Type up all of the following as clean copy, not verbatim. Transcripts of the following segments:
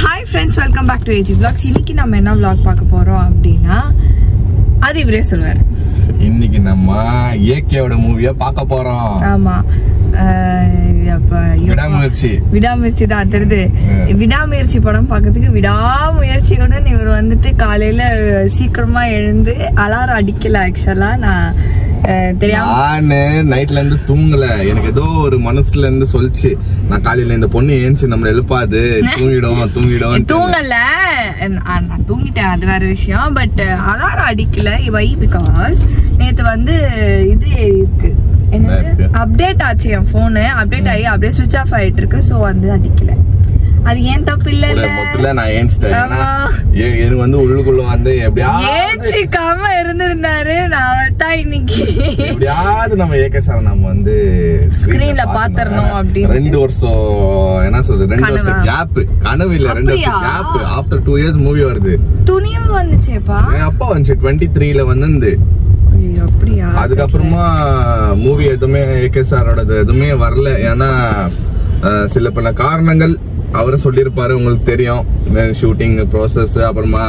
Hi friends, welcome back to AG vlogs. இன்னைக்கு நம்ம என்ன vlog பார்க்க போறோம் அப்படின்னா அது இவரே சொல்வார். இன்னைக்கு நம்ம ஏகேவோட மூவியை பார்க்க போறோம். ஆமா, விடாமுயற்சி தான் தெரியுது. விடாமுயற்சி படம் பார்க்கறதுக்கு விடாமுயற்சியுடன் இவர் வந்துட்டு காலையில சீக்கிரமா எழுந்து அலாரம் அடிக்கல. ஆக்சுவலா நான் நானு நைட்ல இருந்து தூங்கல. எனக்கு ஏதோ ஒரு மனசுல இருந்து சொல்லிச்சு, நான் காலையில இந்த பொண்ணு ஏஞ்சி நம்மள எழுப்பாது, தூங்கிடும் தூங்கல. நான் தூங்கிட்டேன், அது வேற விஷயம். பட் அலாரம் அடிக்கல. வை பிகாஸ் நேத்து வந்து இது இருக்கு, என்னது அப்டேட் ஆச்சு என் போனு. அப்டேட் ஆகி அப்படியே சுவிட்ச் ஆஃப் ஆயிட்டு இருக்கு. சோ வந்து அடிக்கல. அது ஏன் தப்பு இல்ல. மொத்தத்துல நான் ஏஞ்சிட்டேன். எனக்கு வந்து உள்ளுக்குள்ள வந்து எப்படியாவது ஏஞ்சிக்காம இருந்திருந்தாரு. நான் தான் இன்னைக்கு எப்படியாவது நம்ம ஏகே சார் நம்ம வந்து ஸ்கிரீன்ல பாத்துறணும் அப்படின்னு 2 வருஷம் என்ன சொல்றது, 2 வருஷம் கேப். கனவு இல்ல, 2 வருஷம் கேப். ஆஃப்டர் 2 இயர்ஸ் மூவி வருது. துணியும் வந்துச்சேப்பா. அப்பா வந்துச்சு 23ல வந்து. அப்படியா? அதுக்கப்புறமா மூவி எதுவுமே ஏகே சாரோடது எதுவுமே வரல. ஏன்னா சில பல காரணங்கள் அவரை சொல்லியிருப்பாரு, உங்களுக்கு தெரியும். ஷூட்டிங் ப்ராசஸ், அப்புறமா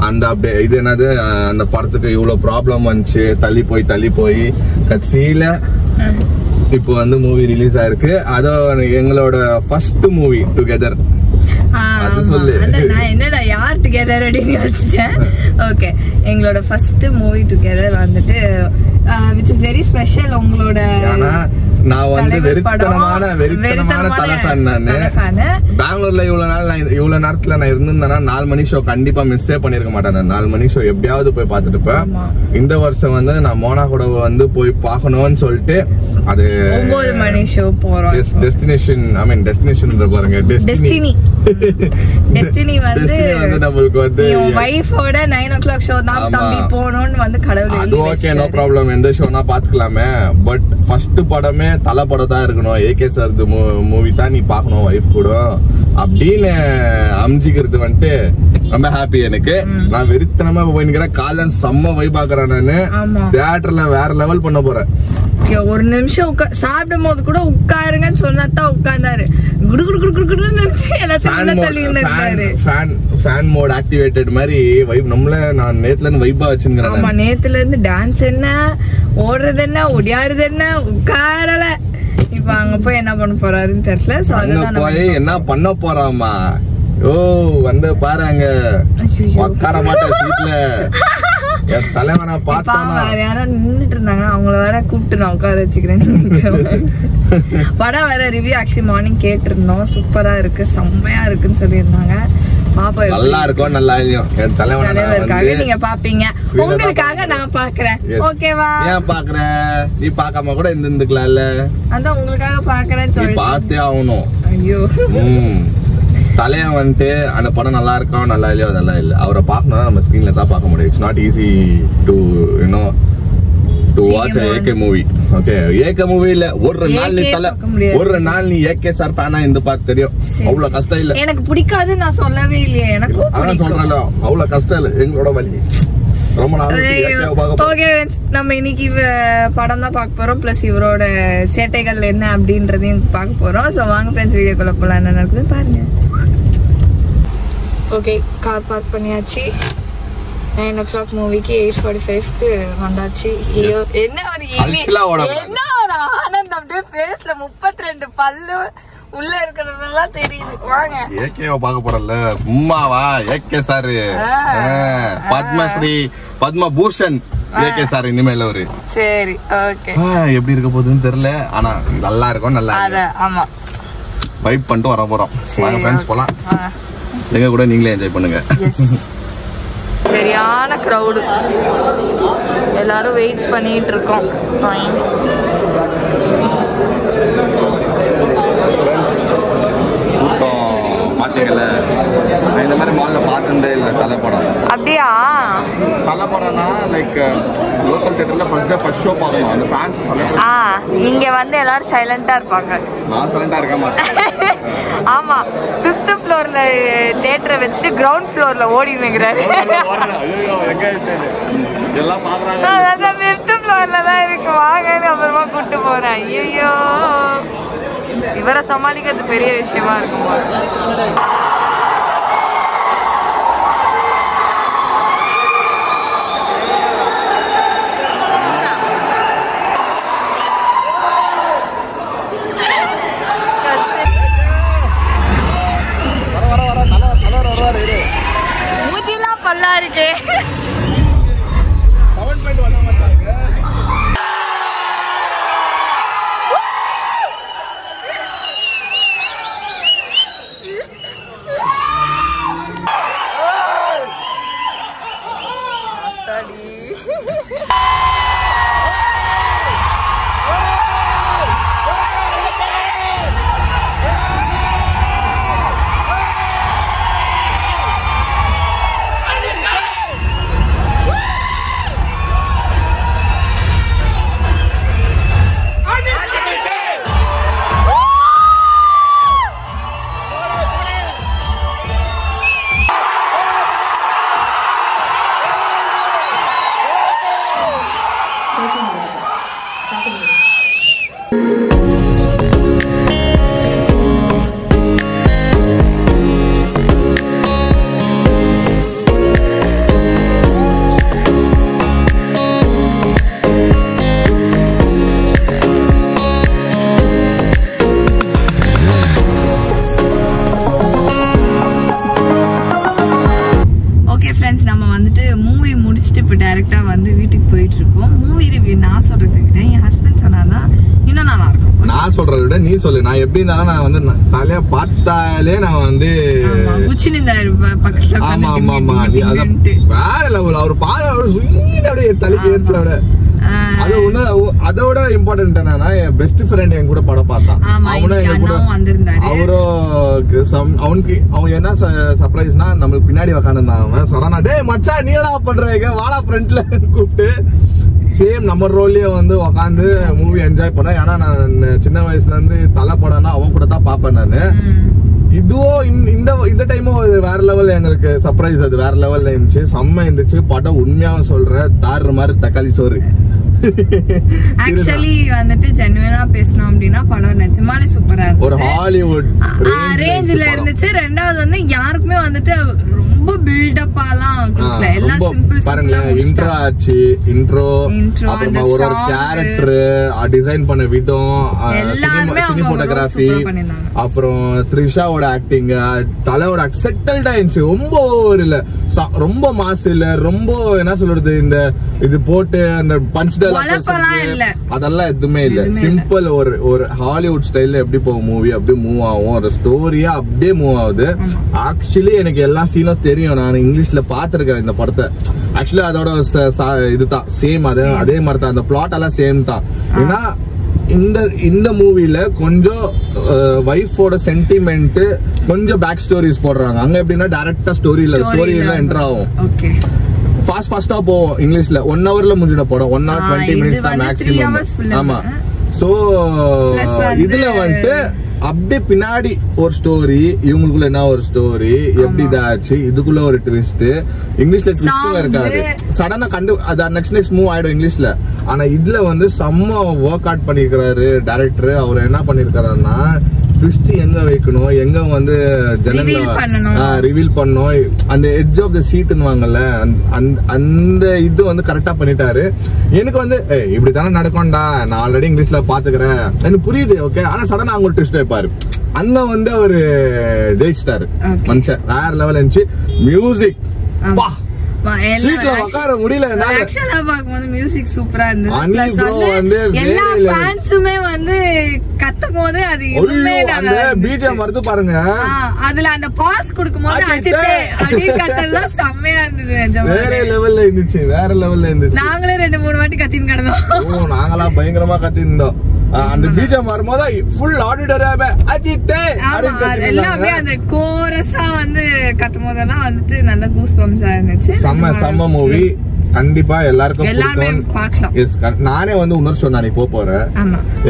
அந்த அப்படியே இது என்னது, அந்த படத்துக்கு இவ்வளவு ப்ராப்ளம் வந்துச்சு. தள்ளி போய் கடைசியில இப்போ வந்து மூவி ரிலீஸ் ஆயிருக்கு. அதோ எங்களோட ஃபர்ஸ்ட் மூவி டுகெதர். அது சொல்லு. நான் என்னடா யார் டுகெதர் அப்படின்னு யோசிச்சேன். ஓகே, எங்களோட ஃபர்ஸ்ட் மூவி டுகெதர் வந்துட்டு which is very special. உங்களோட நான் வந்து வெறித்தனமான தலை ஃபேன். நானு பெங்களூர்ல இவ்வளவு நேரத்துல நான் இருந்திருந்தேன்னா 4 மணி ஷோ கண்டிப்பா மிஸ்ஸே பண்ணிருக்க மாட்டேன். 4 மணி ஷோ எப்படியாவது போய் பார்த்துட்டு இருப்பேன். இந்த வருஷம் வந்து நான் மோனா கூட வந்து போய் பார்க்கணும்னு சொல்லிட்டு அது 9 மணி ஷோ போறோம். டெஸ்டினேஷன் பாருங்க, டெஸ்டினி வந்து நம்மளுக்கு வந்து வைஃபோட 9 o'clock ஷோ தான் தம்பி போணும்னு வந்து கடவுள். அது ஓகே, நோ ப்ராப்ளம். எந்த ஷோனா பாத்துக்கலாமே. பட் ஃபர்ஸ்ட் படமே தலை படம் தான் இருக்கணும். ஏகே சார் மூவி தான் நீ பாக்கணும் வைஃப் கூட அப்படின்னு அமைஞ்சிக்கிறது வந்துட்டு ரொம்ப ஹாப்பி எனக்கு. நான் வெறித்தனமா போயின்னுக்கிறேன். காலைல செம்ம வைப் பாக்குறேன். நானு தியேட்டர்ல வேற லெவல் பண்ண போறேன். ஒரு நிமிஷம் சாப்பிடும் போது கூட உட்காருங்கன்னு சொன்னாதான் உட்கார்ந்தாரு. ஃபேன் மோட் ஆக்டிவேட்டட் மாதிரி வைப். நம்மள நான் நேத்துல இருந்து வைப்பா வச்சிருக்கேன். ஆமா, நேத்துல இருந்து டான்ஸ் என்ன, ஓடுறது என்ன, ஒடியாருது என்ன, உட்காரல. இப்ப அங்க போய் என்ன பண்ண போறாருன்னு தெரியல. சோ அதுதான் போய் என்ன பண்ண போறாமா. ஓ வந்து பாருங்க, உட்கார மாட்டேன் சீட்ல. தலைவனா பார்த்தா வேற யாராவது நின்னுட்டு இருந்தாங்கன்னா அவங்கள வேற கூப்பிட்டு நான் உட்கார வச்சுக்கிறேன். படம் வேற ரிவ்யூ ஆக்சுவலி மார்னிங் கேட்டிருந்தோம். சூப்பரா இருக்கு, செம்மையா இருக்குன்னு சொல்லியிருந்தாங்க. பாப்பா நல்லா இருக்கும், நல்லா இல்லையும் என் தலைவருக்காக நீங்க பாப்பீங்க, உங்களுக்காக நான் பாக்குறேன். ஓகேவா? ஏன் பாக்குற? நீ பாக்காம கூட இருந்துக்கலாம்ல. அதான் உங்களுக்காக பாக்குறேன் சொல்லி பார்த்தே ஆகணும். ஐயோ, தலைய வந்துட்டு அந்த படம் நல்லா இருக்கும் நல்லா இல்லையோ அதெல்லாம் இல்லை. அவரை பார்க்கணும்னா நம்ம ஸ்கிரீன்ல தான் பார்க்க முடியும். It's not easy to watch AK movie. Okay, AK movie இல்ல ஒரு நாள் நீ ஏகே சார் ஃபேனா இந்த பார்த்து தெரியும். அவ்வளவு கஷ்டம் இல்ல. எனக்கு பிடிக்காது நான் சொல்லவே இல்லையே. எனக்கு அதான் சொல்றேன்ல, அவ்வளவு கஷ்டம் இல்ல. எங்களோட வலி ரொம்ப நாள். ஓகே, நம்ம இன்னைக்கு படம் தான் பார்க்க போறோம். பிளஸ் இவரோட சேட்டைகள் என்ன அப்படின்றதையும் பார்க்க போறோம். சோ வாங்க ஃப்ரெண்ட்ஸ், வீடியோக்குள்ள போலாம். என்ன நடக்குது பாருங்க. ஓகே, கார் பார்க் பண்ணியாச்சு. 9 o'clock மூவிக்கு 8:45க்கு வந்தாச்சு. என்ன ஒரு ஆனந்தம். அப்படியே ஃபேஸ்ல 32 பல்லு உள்ள இருக்கிறதெல்லாம் தெரியுது. வாங்க, ஏகேவை பார்க்க போறல்ல. உம்மாவா AK sir, Padma Shri Padma Bhushan AK sir இனிமேல ஒரு. சரி, ஓகே. எப்படி இருக்க போகுதுன்னு தெரியல, ஆனா நல்லா இருக்கும். நல்லா ஆமா, வைப் பண்ணிட்டு வர போறோம். வாங்க ஃப்ரெண்ட்ஸ் போலாம். எங்க கூட நீங்களே என்ஜாய் பண்ணுங்க. சரியான கிரவுடு, எல்லாரும் வெயிட் பண்ணிட்டு இருக்கோம். பாத்தீங்கல்ல, இந்த மாதிரி மால்ல பார்த்ததே இல்ல தலைப்படம். அப்படியா? தலைப்படம்னா லைக் லோக்கல் தியேட்டர்ல ஃபர்ஸ்ட் ஷோ பார்க்கணும். அந்த ஃபேன்ஸ் இங்க வந்து எல்லாரும் சைலண்டா இருப்பாங்க. நான் சைலண்டா இருக்க மாட்டேன். ஆமா, 5th floorல தியேட்டரை வச்சுட்டு கிரவுண்ட் ஃப்ளோர்ல ஓடி நிக்கிறாரு. எல்லாம் பாக்குறாங்க. 5th floorல தான் இருக்கு, வாங்கன்னு அப்புறமா கூட்டு போறேன். ஐயோ, இவரை சமாளிக்கிறது பெரிய விஷயமா இருக்கும். நல்லா இருக்கே. 7.1 மச்சான் இருக்கு. டைரக்டா வந்து வீட்டுக்கு போயிட்டு இருக்கோம். மூவி ரிவ்யூ நான் சொல்றதை விட என் ஹஸ்பண்ட் சொன்னாதான் இன்னும் நல்லா இருக்கும். நான் சொல்றதை விட நீ சொல்லு. நான் எப்படி இருந்தாலும் நான் வந்து தலைய பார்த்தாலே நான் வந்து பக்கத்துல ஆமா ஆமா ஆமா நீ அத வேற லெவல். அவர் பாத அப்படியே தலைக்கு ஏறிச்சு. விட அதோட இம்பார்ட்டன்ட் என்னன்னா என் பெஸ்ட் ஃப்ரெண்ட் என் கூட படம் பார்த்தான். அவனுக்கு அவன் என்ன சர்ப்ரைஸ்னா நம்மளுக்கு பின்னாடி உக்காந்துருந்தான். அவன் சடனா டேய் மச்சான் நீடா பண்றீங்க வாடா ஃப்ரண்ட்ல கூப்பிட்டு சேம் நம்ம ரோல்லயே வந்து உக்காந்து மூவி என்ஜாய் பண்ணேன். ஏன்னா நான் சின்ன வயசுல இருந்து தலை படம்னா அவன் கூட தான் பாப்பேன் நானு. இதுவும் இந்த டைமும் வேற லெவல் எங்களுக்கு சர்ப்ரைஸ். அது வேற லெவல்ல இருந்துச்சு. செம்ம இருந்துச்சு படம். உண்மையாவும் சொல்றேன் தாறு மாதிரி தக்காளி சோறு. ஆக்சுவலி வந்துட்டு ஜென்யூனா பேசணும் அப்படின்னா படம் நிஜமாலே சூப்பரா இருக்கு. ஒரு ஹாலிவுட் ரேஞ்சில இருந்துச்சு. ரெண்டாவது வந்து யாருக்குமே வந்துட்டு ரொம்ப பில்டப் ஆலாம் கொடுக்கல. எல்லாம் சிம்பிள் பாருங்க. இன்ட்ரோ ஆச்சு. இன்ட்ரோ அப்புறமா ஒரு கேரக்டர் டிசைன் பண்ண விதம், சினிமோட்டோகிராஃபி, அப்புறம் த்ரிஷாவோட ஆக்டிங், தலையோட செட்டில்ட் ஆயிடுச்சு. ரொம்ப ஒரு இல்ல ரொம்ப மாசு இல்ல. ரொம்ப என்ன சொல்றது இந்த இது போட்டு அந்த பஞ்ச் அதெல்லாம் எதுவுமே இல்ல. சிம்பிள் ஒரு ஹாலிவுட் ஸ்டைல்ல எப்படி போகும் மூவி அப்படியே மூவ் ஆகும். ஒரு ஸ்டோரியா அப்படியே மூவ் ஆகுது. ஆக்சுவலி எனக்கு எல்லா சீனும் தெரியும். நான் இங்கிலீஷ்ல பாத்திருக்கேன் இந்த படத்தை. ஆக்சுவலி அதோட இதுதான் சேம். அதே மாதிரி தான். அந்த பிளாட் எல்லாம் சேம் தான். ஏன்னா இந்த மூவில கொஞ்சம் வைஃபோட சென்டிமெண்ட் கொஞ்சம் பேக் ஸ்டோரிஸ் போடுறாங்க. அங்க எப்படின்னா டைரக்டா ஸ்டோரியில என்டர் ஆகும். ஃபாஸ்டா போவோம். இங்கிலீஷ்ல 1 hourல முடிஞ்சிட படம். 1 hour 20 minutes தான் மேக்ஸிமம். ஆமா. சோ இதுல வந்துட்டு அப்படியே பின்னாடி ஒரு ஸ்டோரி, இவங்களுக்குள்ள என்ன ஒரு ஸ்டோரி, எப்படி இதாச்சு, இதுக்குள்ள ஒரு ட்விஸ்ட். இங்கிலீஷ்ல ட்விஸ்டும் இருக்காது. சடனா அது நெக்ஸ்ட் மூவ் ஆயிடும் இங்கிலீஷ்ல. ஆனா இதுல வந்து செம்ம ஒர்க் அவுட் பண்ணிருக்காரு டைரக்டர். அவர் என்ன பண்ணிருக்காருன்னா ட்விஸ்ட் எங்க வைக்கணும், எங்க வந்து ரிவீல் பண்ணணும், அந்த எட்ஜ் ஆஃப் த சீட்னு வாங்கல அந்த இது வந்து கரெக்டா பண்ணிட்டாரு. எனக்கு வந்து இப்படித்தானே நடக்கும்டா, நான் ஆல்ரெடி இங்கிலீஷ்ல பாத்துக்கிறேன் எனக்கு புரியுது. ஓகே. ஆனா சடனா அவங்க ட்விஸ்ட் வைப்பாரு. அங்க வந்து அவரு ஜெயிச்சிட்டாரு மனுஷன். வேற லெவல் இருந்துச்சு. மியூசிக் முடியல. மியூசிக் சூப்பரா இருந்தது. எல்லா ஃபேன்ஸுமே வந்து கத்தும் போது அது பிஜிஎம் வருது பாருங்க. அதுல அந்த பாஸ் கொடுக்கும்போது அடி கத்தெல்லாம் செம்மையா இருந்தது. வேற லெவல்ல இருந்துச்சு. வேற லெவல்ல இருந்துச்சு. நாங்களே 2-3 வாட்டி கத்தின்னு கிடந்தோம். நாங்களா பயங்கரமா கத்திருந்தோம். அந்த பிஜிஎம் வரும்போது ஃபுல் ஆடிட்டோரியாவே அஜித்தே எல்லாம் அப்படியே அந்த கோரஸா வந்து கத்தும் போதெல்லாம் வந்துட்டு நல்ல கூஸ் பம்ப்ஸா இருந்துச்சு. செம்ம மூவி. கண்டிப்பா எல்லாருக்கும் பார்க்கலாம். நானே வந்து உணர்ச்சி நான் இப்போ போறேன்.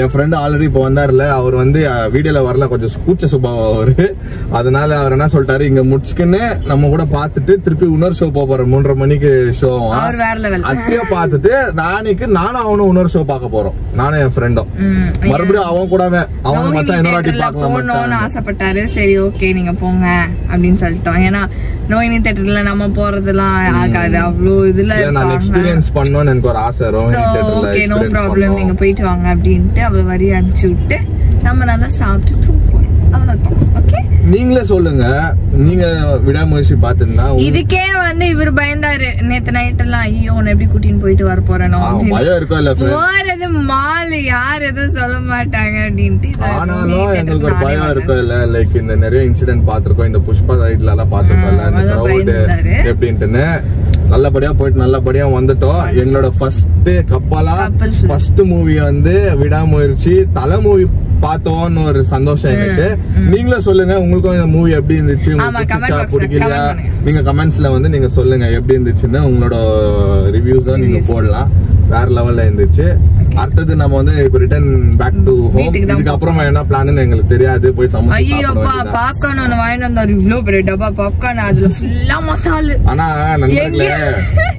என் ஃப்ரெண்ட் ஆல்ரெடி இப்போ வந்தாருல, அவர் வந்து வீடியோல வரல, கொஞ்சம் கூச்ச சுபாவம் அவரு. அதனால அவர் என்ன சொல்லிட்டாரு, இங்க முடிச்சுக்கின்னு நம்ம கூட பாத்துட்டு திருப்பி இன்னொரு ஷோ போறோம். 3:30 மணிக்கு ஷோ. அதையும் பாத்துட்டு நானும் அவனும் இன்னொரு ஷோ பார்க்க போறோம். நானும் என் ஃப்ரெண்டும் மறுபடியும் அவன் கூடவே அவன் மச்சான் இன்னொரு வாட்டி பார்க்கலாம் ஆசைப்பட்டாரு. சரி ஓகே நீங்க போங்க அப்படின்னு சொல்லிட்டோம். ஏன்னா நோயினி தியேட்டர்ல நம்ம போறதெல்லாம் ஆகாது. அவ்வளவு இதுல நான் எக்ஸ்பீரியன்ஸ் பண்ணனும்னு எனக்கு ஒரு ஆசை. ரோஹினி தியேட்டர்ல ஓகே நோ ப்ராப்ளம் நீங்க போயிட்டு வாங்க அப்படின்ட்டு அவ வரி அனுப்பிச்சு விட்டு நம்ம நல்லா சாப்பிட்டு தூங்குவோம். அவ்வளவுதான். ஓகே, நீங்களே சொல்லுங்க, நீங்க விடாமுயற்சி பாத்தீங்கன்னா இதுக்கே வந்து இவர் பயந்தாரு நேத்து நைட் எல்லாம். ஐயோ உன்னை எப்படி கூட்டின்னு போயிட்டு வர போறேனோ, பயம் இருக்கோ இல்ல போறது மால் யார் எதுவும் சொல்ல மாட்டாங்க அப்படின்ட்டு. ஆனாலும் எங்களுக்கு ஒரு பயம் இருக்கோ இல்ல, லைக் இந்த நிறைய இன்சிடென்ட் பாத்திருக்கோம், இந்த புஷ்பா சைட்ல எல்லாம் பாத்திருக்கோம்ல, இந்த கிரௌட் எப்படின்ட்டுன்னு. நல்லபடியா போயிட்டு நல்லபடியா வந்துட்டோம். எங்களோட ஃபர்ஸ்ட் கப்பலா ஃபர்ஸ்ட் மூவி வந்து விடாமுயற்சி தலை மூவி பார்த்தோம்னு ஒரு சந்தோஷம் எனக்கு. நீங்களும் சொல்லுங்க உங்களுக்கும் இந்த மூவி எப்படி இருந்துச்சு, பிடிக்கலையா, நீங்க கமெண்ட்ஸ்ல வந்து நீங்க சொல்லுங்க எப்படி இருந்துச்சுன்னு. உங்களோட ரிவ்யூஸா நீங்க போடலாம். வேற லெவல்ல இருந்துச்சு. அடுத்தது நம்ம வந்து இப்ப ரிட்டர்ன் பேக் டு ஹோம். இதுக்கு அப்புறமா என்ன பிளான் எங்களுக்கு தெரியாது. போய் சமைச்சு ஐயோப்பா பாப்கார்ன் ஒன்னு வாங்கிட்டு வந்தாரு. இவ்ளோ பெரிய டப்பா பாப்கார்ன், அதுல ஃபுல்லா மசாலா. ஆனா நண்பர்களே,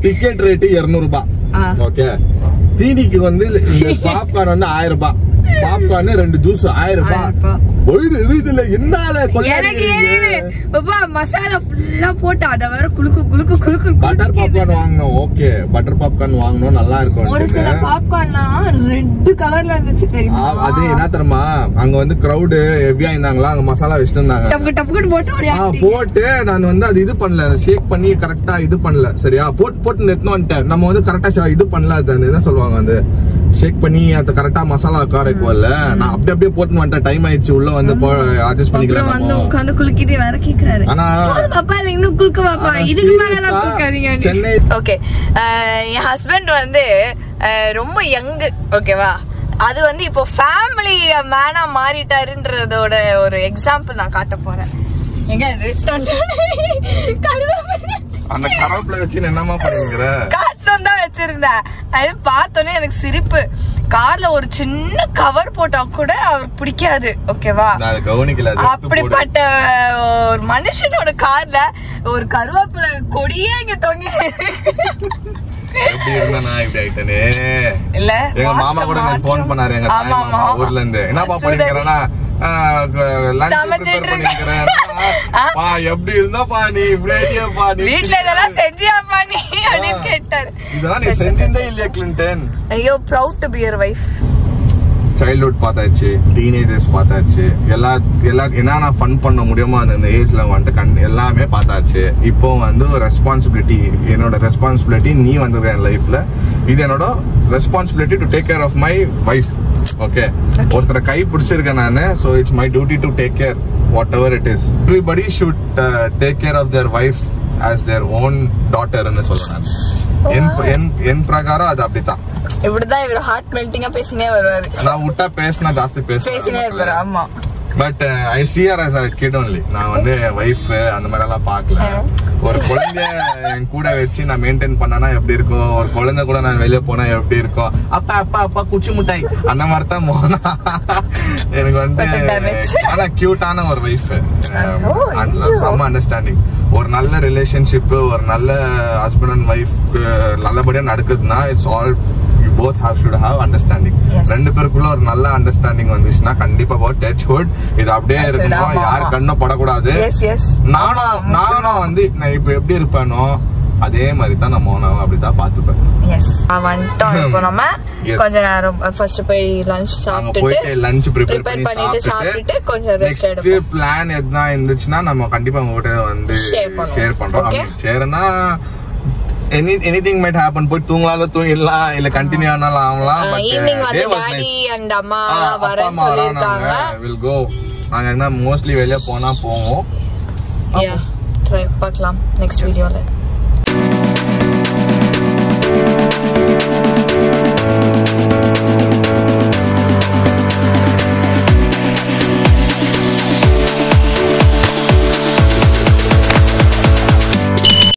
டிக்கெட் ரேட் 200 ரூபாய். ஓகே, தீனிக்கு வந்து இந்த பாப்கார்ன் வந்து 1000 ரூபாய். பாப்கார்ன் 2 ஜூஸ் 1000 ரூபாய். மசாலா ஃபுல்லா போட்டு அத வர குளுக்கு குளுக்கு குளுக்கு. பட்டர் பாப்கார்ன் வாங்கணும். ஓகே, பட்டர் பாப்கார்ன் வாங்கணும், நல்லா இருக்கும். ஒரு சில பாப்கார்ன்னா ரெட் கலர்ல இருந்துச்சு தெரியுமா? அது என்ன தெரியுமா, அங்க வந்து கிரவுட் ஹெவியா இருந்தாங்களா, அங்க மசாலா வச்சிட்டு இருந்தாங்க. டப்பு டப்புக்கு போட்டு நான் வந்து அது இது பண்ணல, ஷேக் பண்ணி கரெக்டா இது பண்ணல. சரியா, போட்டு எடுத்து வந்துட்டேன். நம்ம வந்து கரெக்டா இது பண்ணல. அது என்ன சொல்லுவாங்க, அந்த ஷேக் பண்ணி அத கரெக்டா மசாலா காரைக்கும்ல, நான் அப்படியே போட்டு வந்துட்டேன். டைம் ஆயிடுச்சு, உள்ள வந்து அட்ஜஸ்ட் பண்ணிக்கலாம். வந்து உட்கார்ந்து குளிக்கிட்டே வேற கேக்குறாரு. ஆனா பாப்பா இன்னும் குளிக்க பாப்பா, இதுக்கு மேல எல்லாம் குளிக்காதீங்க. ஓகே, என் ஹஸ்பண்ட் வந்து ரொம்ப யங். ஓகேவா, அது வந்து இப்போ ஃபேமிலி மேனா மாறிட்டாருன்றதோட ஒரு எக்ஸாம்பிள் நான் காட்ட போறேன். எங்க அது அந்த கருவேப்பிலை வச்சு என்னமா பண்ணுகிற? காட்டன் தான் வச்சிருந்தேன். அது பார்த்தோன்னே எனக்கு சிரிப்பு. கார்ல ஒரு சின்ன கவர் போட்டா கூட அவருக்கு பிடிக்காது. ஓகேவா, அப்படிப்பட்ட ஒரு மனுஷனோட கார்ல ஒரு கருவேப்பிலை கொடியே இங்க தொங்கி. இல்ல, எங்க மாமா கூட எனக்கு போன் பண்ணாரு. எங்க மாமா ஊர்ல இருந்து என்னப்பா பண்ணிக்கிறேன்னா, எப்படி இருந்தா நீ வீட்டுல இதெல்லாம் செஞ்சியாப்பா நீ அப்படின்னு கேட்டாரு. இதெல்லாம் நீ செஞ்சதே இல்லையா கிளின்டன்? ஐயோ, proud to be your wife. Childhood பார்த்தாச்சு, டீனேஜர்ஸ் பார்த்தாச்சு, எல்லா என்னென்ன ஃபன் பண்ண முடியுமோ அந்த ஏஜ்ல வந்துட்டு எல்லாமே பார்த்தாச்சு. இப்போ வந்து ஒரு ரெஸ்பான்சிபிலிட்டி, என்னோட ரெஸ்பான்சிபிலிட்டி நீ வந்துருக்க என் லைஃப்ல. இது என்னோட responsibility to take care of my wife. Okay, ஒருத்தரை கை பிடிச்சிருக்கேன் நானு. So it's my duty to take care whatever it is. Everybody should take care of their wife as their own டாட்டர்னு சொல்றேன். என் பிரகாரம் அது அப்படித்தான். இப்படிதான் இவர் ஹார்ட் மெல்டிங்கா பேசினே வருவாரு. நான் விட்டா பேசினா ஜாஸ்தி பேசினே இருப்பாரு. ஆமா, but I see her as a kid only. நான் வந்து வைஃப் அந்த மாதிரி எல்லாம் பார்க்கல. ஒரு குழந்தைய என் கூட வச்சு நான் மெயின்டைன் பண்ணனா எப்படி இருக்கும், ஒரு குழந்தை கூட நான் வெளியே போனா எப்படி இருக்கும், அப்பா அப்பா அப்பா குச்சி முட்டாய் அந்த மாதிரி தான் போனா எனக்கு வந்து. ஆனா கியூட்டான ஒரு வைஃப், செம்ம அண்டர்ஸ்டாண்டிங். ஒரு நல்ல ரிலேஷன்ஷிப், ஒரு நல்ல ஹஸ்பண்ட் அண்ட் வைஃப் நல்லபடியா நடக்குதுன்னா it's all both should have understanding. ரெண்டு பேருக்குள்ள ஒரு நல்ல அண்டர்ஸ்டாண்டிங் வந்துச்சுன்னா கண்டிப்பா டச் வுட் இது அப்படியே இருக்கணும். யாரு கண்ணும் படக்கூடாது. நானும் வந்து நான் இப்ப எப்படி இருப்பேனோ அதே மாதிரி தான் நம்ம அப்படிதான் பாத்துப்பேன். கொஞ்ச நேரம் ஃபர்ஸ்ட் போய் லஞ்ச் சாப்பிட்டுட்டு லஞ்ச் ப்ரிப்பேர் பண்ணிட்டு சாப்பிட்டுட்டு கொஞ்சம் ரெஸ்ட் எடுப்போம். பிளான் எதுனா இருந்துச்சுன்னா நம்ம கண்டிப்பா உங்ககிட்ட வந்து ஷேர் பண்றோம். ஷேர்னா anything might happen. போய் தூங்கலாம், தூங்கிடலாம், இல்ல கண்டினியூ ஆனாலும் ஆகலாம். ஈவினிங் வந்து டாடி அண்ட் அம்மா வரேன்னு சொல்லிருக்காங்க. will go. நாங்க என்ன மோஸ்ட்லி வெளிய போனா போவோம். ட்ரை பார்க்கலாம் நெக்ஸ்ட் வீடியோல.